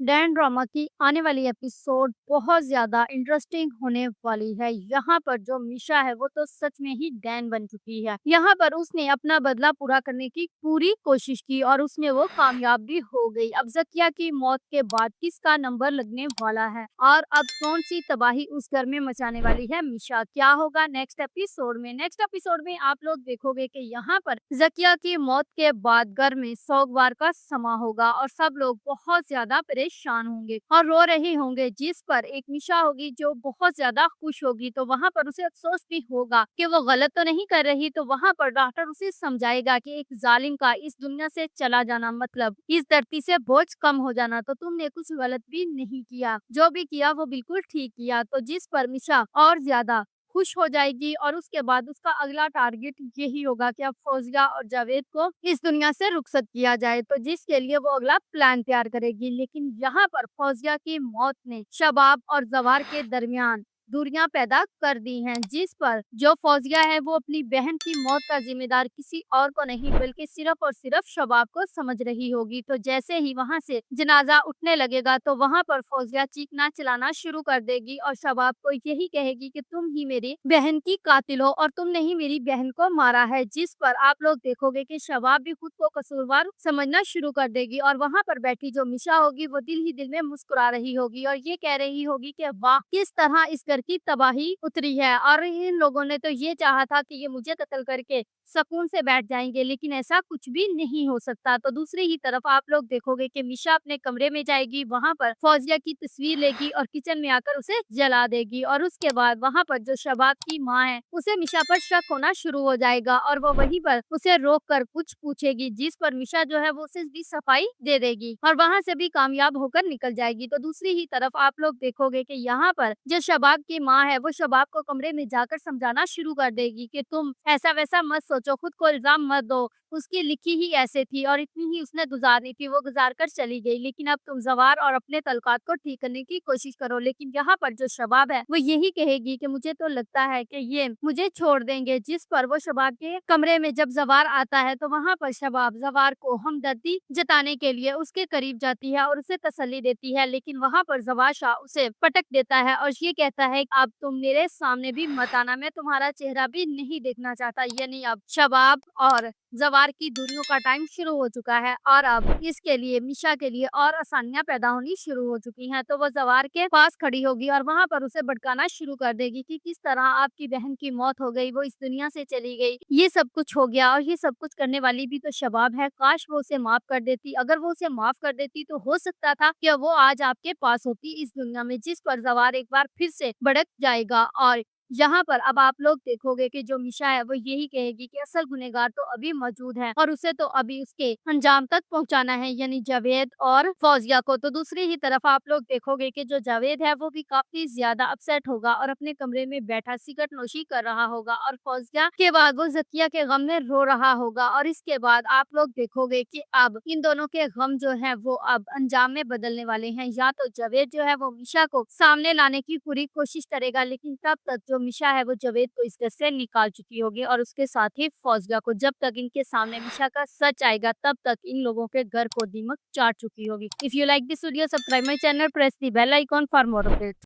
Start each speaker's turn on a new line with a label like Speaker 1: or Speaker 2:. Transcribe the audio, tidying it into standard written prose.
Speaker 1: Dan drama की आने वाली एपिसोड बहुत ज़्यादा इंटरेस्टिंग होने वाली है। यहाँ पर जो मिशा है वो तो सच में ही डैन बन चुकी है। यहाँ पर उसने अपना बदला पूरा करने की पूरी कोशिश की और उसमें वो कामयाब भी हो गई। अब ज़किया की मौत के बाद किसका नंबर लगने वाला है और अब कौन सी तबाही उस घर में मचाने वाली है मिशा? क्या होगा नेक्स्ट एपिसोड में? नेक्स्ट एपिसोड में आप लोग देखोगे कि यहाँ पर ज़किया की मौत के बाद घर में सोगवार का समा होगा और सब लोग बहुत ज्यादा परेशान होंगे और रो रहे होंगे, जिस पर एक निशा होगी जो बहुत ज्यादा खुश होगी। तो वहां पर उसे अफसोस भी होगा कि वो गलत तो नहीं कर रही। तो वहां पर डॉक्टर उसे समझाएगा कि एक जालिम का इस दुनिया से चला जाना मतलब इस धरती से बोझ कम हो जाना। तो तुमने कुछ गलत भी नहीं किया, जो भी किया वो बिल्कुल ठीक किया। तो जिस पर निशा और ज्यादा खुश हो जाएगी और उसके बाद उसका अगला टारगेट यही होगा कि अब फौजिया और जावेद को इस दुनिया से रुखसत किया जाए। तो जिसके लिए वो अगला प्लान तैयार करेगी। लेकिन यहाँ पर फौजिया की मौत ने शबाब और जवार के दरमियान दूरियां पैदा कर दी हैं, जिस पर जो फौजिया है वो अपनी बहन की मौत का जिम्मेदार किसी और को नहीं बल्कि सिर्फ और सिर्फ शबाब को समझ रही होगी। तो जैसे ही वहां से जनाजा उठने लगेगा तो वहां पर फौजिया चीखना चिल्लाना शुरू कर देगी और शबाब को यही कहेगी कि तुम ही मेरी बहन की कातिल हो और तुमने ही मेरी बहन को मारा है। जिस पर आप लोग देखोगे कि शबाब भी खुद को कसूरवार समझना शुरू कर देगी और वहां पर बैठी जो मिशा होगी वो दिल ही दिल में मुस्कुरा रही होगी और ये कह रही होगी कि वाह किस तरह इस घर की तबाही उतरी है और इन लोगों ने तो ये चाहा था कि ये मुझे कत्ल करके सुकून से बैठ जाएंगे, लेकिन ऐसा कुछ भी नहीं हो सकता। तो दूसरी ही तरफ आप लोग देखोगे कि मिशा अपने कमरे में जाएगी, वहां पर फौजिया की तस्वीर लेगी और किचन में आकर उसे जला देगी और उसके बाद वहां पर जो शबाब की माँ है उसे मिशा पर शक होना शुरू हो जाएगा और वो वहीं पर उसे रोक कर कुछ पूछेगी, जिस पर मिशा जो है वो उसे भी सफाई दे देगी और वहां से भी कामयाब होकर निकल जाएगी। तो दूसरी ही तरफ आप लोग देखोगे कि यहाँ पर जो शबाब की माँ है वो शबाब को कमरे में जाकर समझाना शुरू कर देगी कि तुम ऐसा वैसा मत सोचो, खुद को इल्जाम मत दो, उसकी लिखी ही ऐसे थी और इतनी ही उसने गुजारनी थी, वो गुजार कर चली गई। लेकिन अब तुम जवार और अपने तलकात को ठीक करने की कोशिश करो। लेकिन यहाँ पर जो शबाब है वो यही कहेगी कि मुझे तो लगता है कि ये मुझे छोड़ देंगे। जिस पर वो शबाब के कमरे में जब जवार आता है तो वहाँ पर शबाब जवार को हमदर्दी जताने के लिए उसके करीब जाती है और उसे तसल्ली देती है। लेकिन वहाँ पर जवार शाह उसे पटक देता है और ये कहता है अब तुम मेरे सामने भी मत आना, मैं तुम्हारा चेहरा भी नहीं देखना चाहता। यानी अब शबाब और जवार की दूरियों का टाइम शुरू हो चुका है और अब इसके लिए मिशा के लिए और आसानियां पैदा होनी शुरू हो चुकी हैं। तो वो जवार के पास खड़ी होगी और वहां पर उसे भड़काना शुरू कर देगी कि किस तरह आपकी बहन की मौत हो गई, वो इस दुनिया से चली गई, ये सब कुछ हो गया और ये सब कुछ करने वाली भी तो शबाब है। काश वो उसे माफ कर देती, अगर वो उसे माफ कर देती तो हो सकता था कि वो आज आपके पास होती इस दुनिया में। जिस पर जवार एक बार फिर से भड़क जाएगा और यहाँ पर अब आप लोग देखोगे कि जो मिशा है वो यही कहेगी कि असल गुनहगार तो अभी मौजूद है और उसे तो अभी उसके अंजाम तक पहुंचाना है, यानी जावेद और फौजिया को। तो दूसरी ही तरफ आप लोग देखोगे कि जो जावेद है वो भी काफी ज्यादा अपसेट होगा और अपने कमरे में बैठा सिगरेट नोशी कर रहा होगा और फौजिया के बाद वो जकिया के गम में रो रहा होगा। और इसके बाद आप लोग देखोगे कि अब इन दोनों के गम जो है वो अब अंजाम में बदलने वाले हैं। या तो जावेद जो है वो मिशा को सामने लाने की पूरी कोशिश करेगा, लेकिन तब तक जो मिशा है वो जावेद को इस घर से निकाल चुकी होगी और उसके साथ ही फौजिया को। जब तक इनके सामने मिशा का सच आएगा तब तक इन लोगों के घर को दीमक चाट चुकी होगी। If you like this video, subscribe my channel, press the bell icon for more updates.